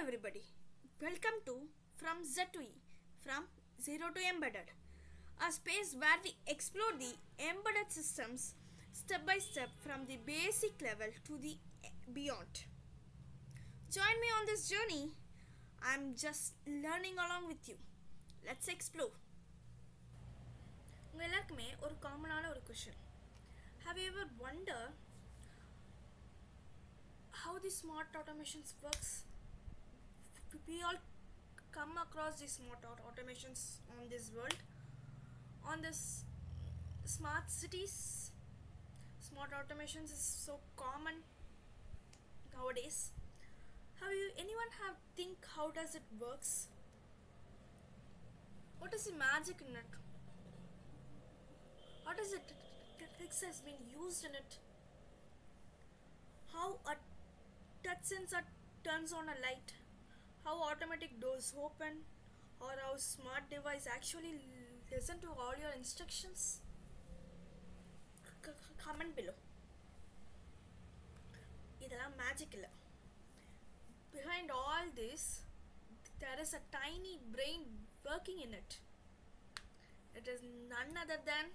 everybody, welcome to From Z to E, from Zero to Embedded, a space where we explore the embedded systems step by step from the basic level to the beyond. Join me on this journey. I'm just learning along with you. Let's explore. உங்கள் எல்லாருக்குமே ஒரு காமனான ஒரு question. Have you ever wondered how the smart automations works? We all come across these smart automations on this world, on this smart cities. Smart automations is so common nowadays. Have you anyone have think how does it works? What is the magic in it? What is it tricks has been used in it? How a touch sensor turns on a light, how automatic doors open, or how smart device actually listen to all your instructions? Comment below. இதெல்லாம் magic இல்ல. Behind all this, there is a tiny brain working in it. It is none other than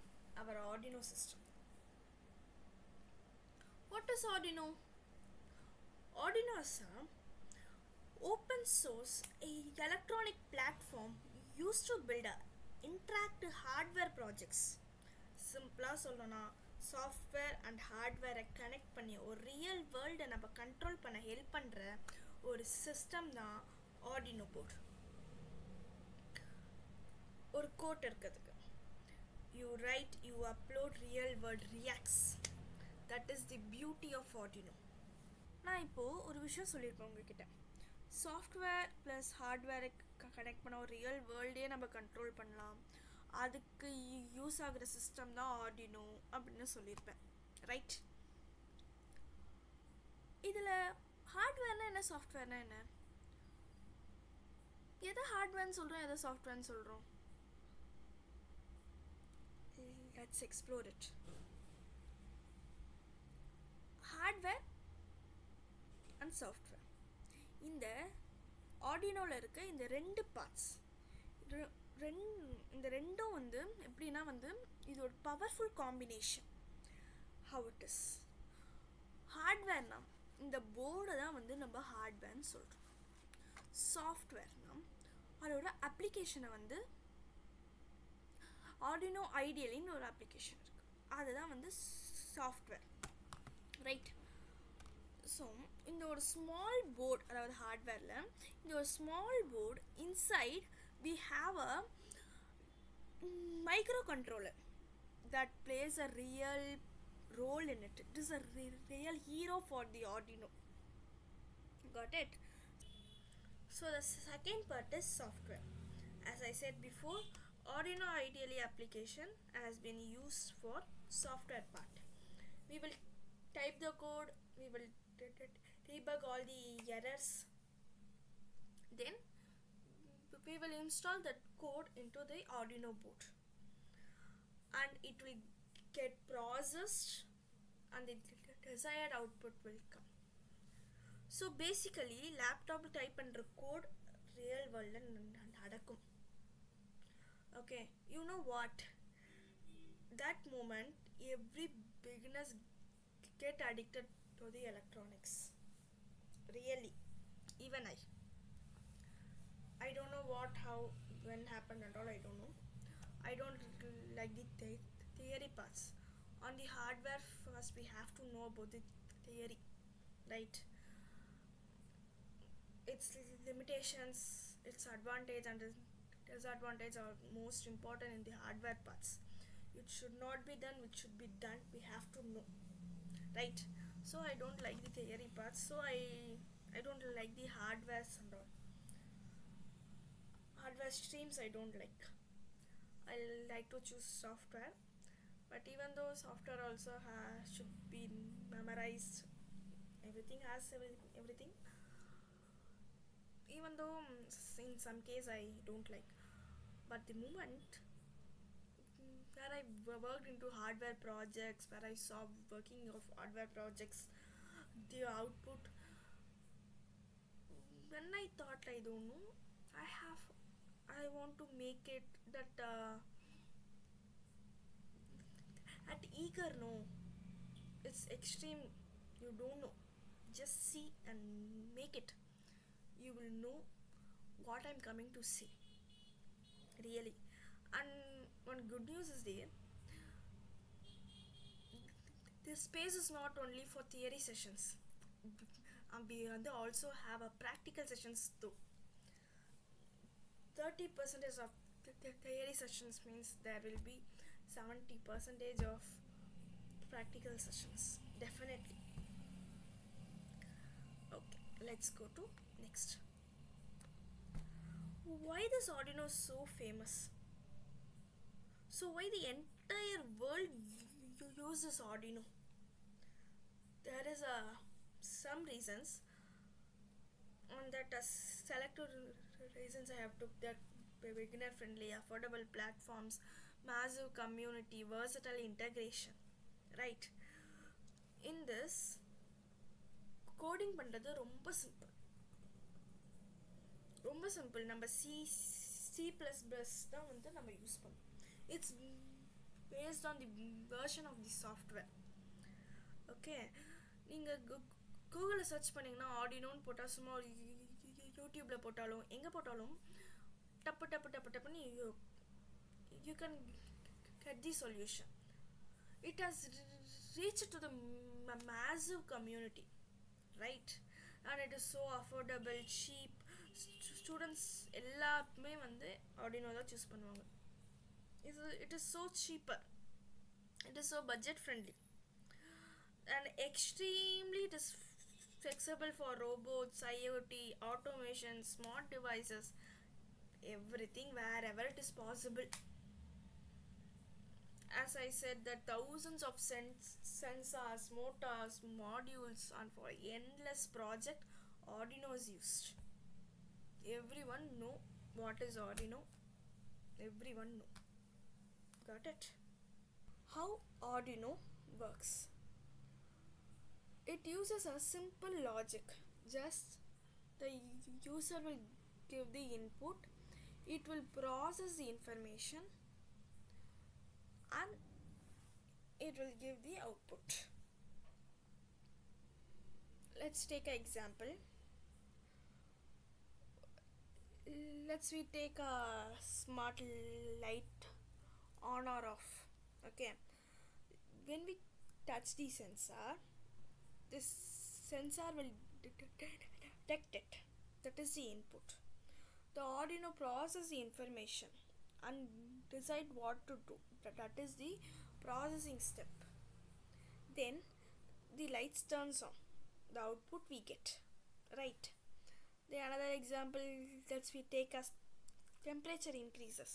our Arduino system. What is Arduino? Arduino is an open source electronic platform used to build interactive hardware projects. Simply சொல்லணும்னா software and ஹார்ட்வேரை connect பண்ணி ஒரு real வேர்ல்டை நம்ம control பண்ண help பண்ணுற ஒரு system தான் Arduino board. ஒரு code இருக்கிறதுக்கு you write, you upload, real world reacts. That is the beauty of Arduino. நான் இப்போது ஒரு விஷயம் சொல்லியிருப்பேன் உங்ககிட்ட. சாஃப்ட்வேர் ப்ளஸ் ஹார்ட்வேரை கனெக்ட் பண்ண ஒரு ரியல் வேர்ல்டே நம்ம கண்ட்ரோல் பண்ணலாம், அதுக்கு யூஸ் ஆகிற சிஸ்டம் தான் ஆர்டினோ அப்படின்னு சொல்லியிருப்பேன், ரைட்? இதில் ஹார்ட்வேர்னா என்ன, சாஃப்ட்வேர்னா என்ன? எதை ஹார்ட்வேர்னு சொல்கிறோம், எதை சாஃப்ட்வேர்னு சொல்கிறோம்? Let's explore it. Hardware and software. இந்த ஆர்டினோவில் இருக்க இந்த ரெண்டு பார்ட்ஸ், இந்த ரெண்டும் வந்து எப்படின்னா வந்து இது ஒரு powerful combination. How it is ஹார்ட்வேர்னா இந்த போர்டை தான் வந்து நம்ம ஹார்ட்வேர்னு சொல்கிறோம். சாஃப்ட்வேர்னா அதோட அப்ளிகேஷனை வந்து ஆர்டினோ ஐடியலின்னு ஒரு அப்ளிகேஷன் இருக்குது, அதுதான் வந்து சாஃப்ட்வேர், ரைட்? ஸோ இந்த ஒரு ஸ்மால் போர்ட், அதாவது ஹார்ட்வேரில் இந்த ஒரு small board inside we have a micro controller that plays a real role in it. It is a real hero for the Arduino. Got it? So the second part is software. As I said before, Arduino IDE application has been used for software part. We will type the code, we will debug all the errors, then we will install that code into the Arduino board and it will get processed and the desired output will come. So basically laptop type and code real world nadakum. Okay, you know what? That moment every beginners get addicted to the electronics. Really, even I don't know what, how, when happened and all, I don't know. I don't like the theory parts. On the hardware first we have to know about the theory, right? Its limitations, its advantage and disadvantage are most important in the hardware parts. It should not be done, it should be done, we have to know, right? So I don't like the theory parts, so I don't like the hardwares and all. Hardware streams I don't like. I like to choose software, but even though software also should be memorized, everything has everything, even though in some case I don't like. But the moment where I worked into hardware projects, where I saw working of hardware projects, the output, when then I thought, I don't know, I want to make it that at eager, no, it's extreme, you don't know, just see and make it, you will know what I'm coming to say, really. And one good news is there, this space is not only for theory sessions, we also have a practical sessions too. 30% of the theory sessions means there will be 70% of practical sessions, definitely. Okay, let's go to next. Why this Arduino is so famous? So why the entire world uses Arduino? There is some reasons. On that selected reasons I have took that beginner friendly, affordable platforms, massive community, versatile integration, right? In this coding பண்ணுறது ரொம்ப simple, ரொம்ப simple. நம்ம C++ தான் வந்து நம்ம use பண்ணோம். It's based on the version of the software. Okay, நீங்கள் கூகுளில் சர்ச் பண்ணிங்கன்னா ஆர்டினோன்னு போட்டால், சும்மா ஒரு யூடியூப்பில் போட்டாலும் எங்கே போட்டாலும் டப்புன்னு you can get the solution. It has reached to the massive community, right? And it is so affordable, cheap. Students எல்லாருமே வந்து Arduino தான் சூஸ் பண்ணுவாங்க. It is so cheaper, it is so budget friendly, and extremely it is flexible for robots, IoT, automation, smart devices, everything, wherever it is possible. As I said, that thousands of sensors, motors, modules, and for endless project, Arduino is used. Everyone know what is Arduino. Everyone know. Got it? How Arduino works? It uses a simple logic. Just the user will give the input, it will process the information, and it will give the output. Let's take an example. Let's we take a smart light on or off. Okay, when we touch the sensor, this sensor will detect it. That is the input. The Arduino process the information and decide what to do. That is the processing step. Then the lights turns on, the output we get, right? The another example, let's we take as temperature increases,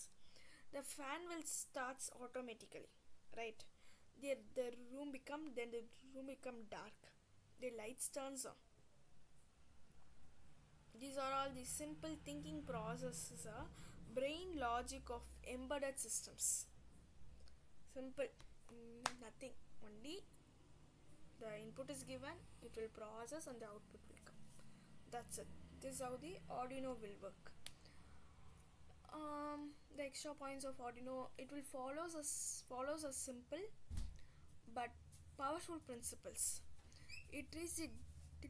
the fan will starts automatically, right? The room become dark, the lights turns on. These are all the simple thinking processes, brain logic of embedded systems. Simple, nothing, only the input is given, it will process and the output will come. That's it. This is how the Arduino will work. The extra points of Arduino, it will follows a simple but powerful principles. It reads the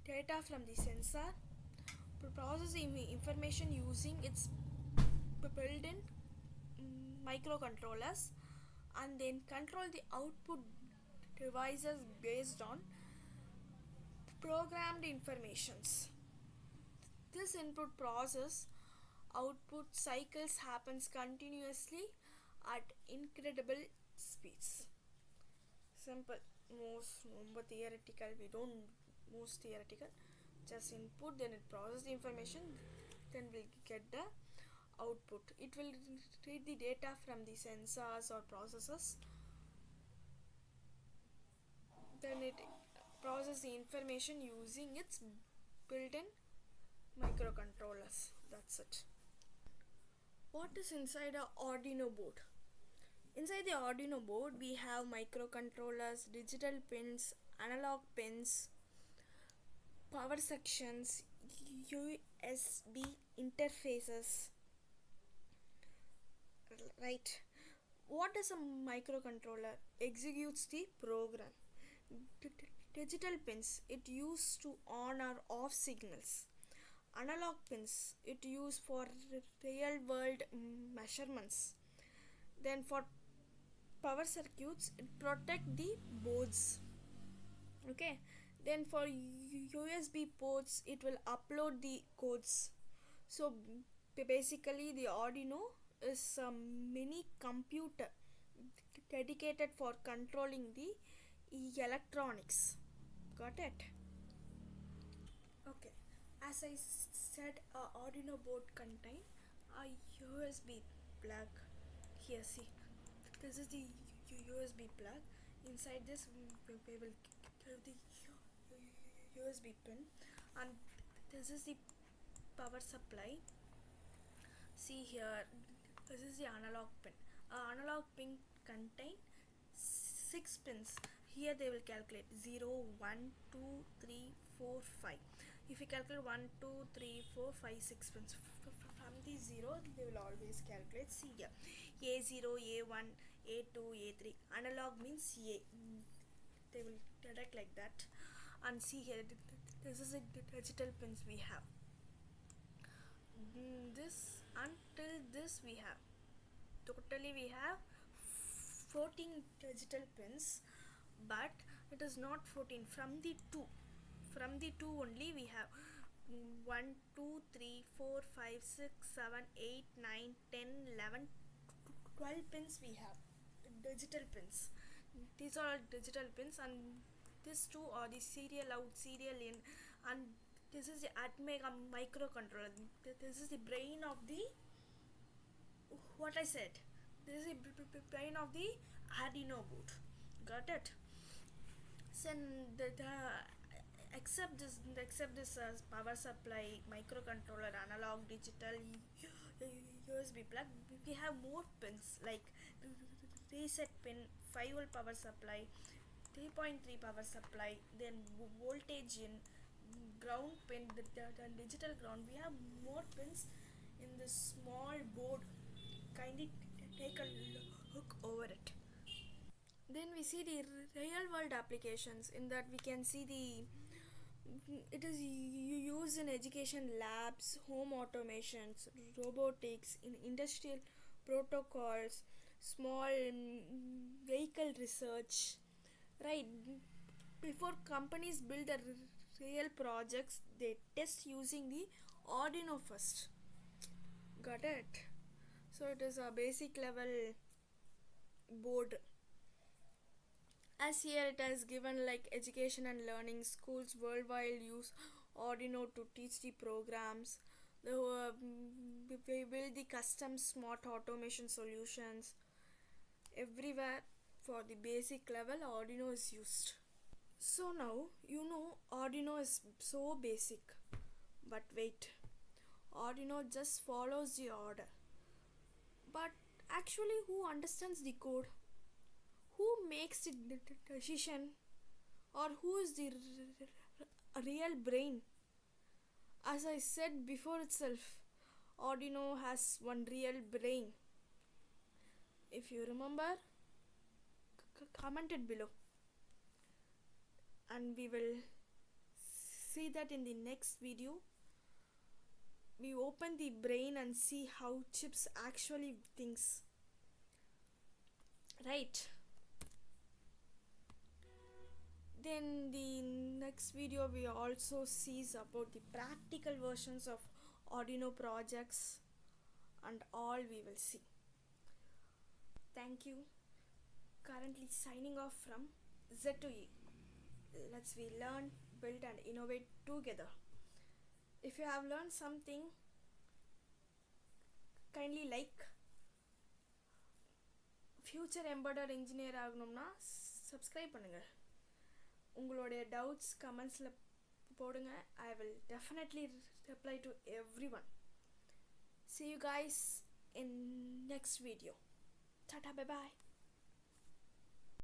data from the sensor, process the information using its built-in microcontrollers, and then control the output devices based on programmed informations. This input process output cycles happens continuously at incredible speeds. Simple, most theoretical, we don't most theoretical. Just input, then it processes the information, then we'll get the output. It will read the data from the sensors or processors, then it processes the information using its built-in microcontrollers. That's it. What is inside a Arduino board? Inside the Arduino board we have microcontrollers, digital pins, analog pins, power sections, USB interfaces. Right. What does a microcontroller? Executes the program. Digital pins, it used to on or off signals. Analog pins, it used for real world measurements. Then for power circuits, it protect the boards. Okay. Then for USB ports, it will upload the codes. So basically the Arduino is a mini computer dedicated for controlling the electronics. Got it? Okay. As I said, a Arduino board contain a USB plug. Here, see, this is the USB plug. Inside this, we will give the USB pin, and this is the power supply. See here, this is the analog pin. Analog pin contain 6 pins. Here they will calculate 0, 1, 2, 3, 4, 5. If you calculate 1, 2, 3, 4, 5, 6 pins from the 0, they will always calculate. See here, A0, A1, A2, A3. Analog means A. They will direct like that. And see here, this is the digital pins we have. This until this we have. Totally we have 14 digital pins, but it is not 14. From the 2 only we have 1, 2, 3, 4, 5, 6, 7, 8, 9, 10, 11, 12 pins we have. Digital pins. These are digital pins, and these two are the serial out, serial in, and this is the Atmega microcontroller. This is the brain of the what I said. This is the brain of the Arduino board. Got it? So except this power supply, microcontroller, analog, digital, USB plug, we have more pins like reset pin, 5V power supply, 3.3 power supply, then voltage in, ground pin, the digital ground. We have more pins in this small board. Kindly take a look over it. Then we see the real world applications. In that we can see it is used in education labs, home automations, robotics, in industrial protocols, small vehicle research. Right. Before companies build a real projects, they test using the Arduino first. Got it? So it is a basic level board. As here it has given like education and learning, schools worldwide use Arduino to teach the programs. They build the custom smart automation solutions. Everywhere for the basic level Arduino is used. So now you know Arduino is so basic. But wait, Arduino just follows the order. But actually, who understands the code? Who makes the decision? Or who is the real brain? As I said before itself, Arduino has one real brain. If you remember, comment it below. And we will see that in the next video. We open the brain and see how chips actually thinks. Right. Then the next video we also sees about the practical versions of Arduino projects and all we will see. Thank you. Currently signing off from Z to E. Let's we learn, build and innovate together. If you have learned something, kindly like. Future embedded engineer ஆகணும்னா subscribe பண்ணுங்க. உங்களுடைய doubts commentsல போடுங்க. I will definitely reply to everyone. See you guys in next video. Tata, bye bye.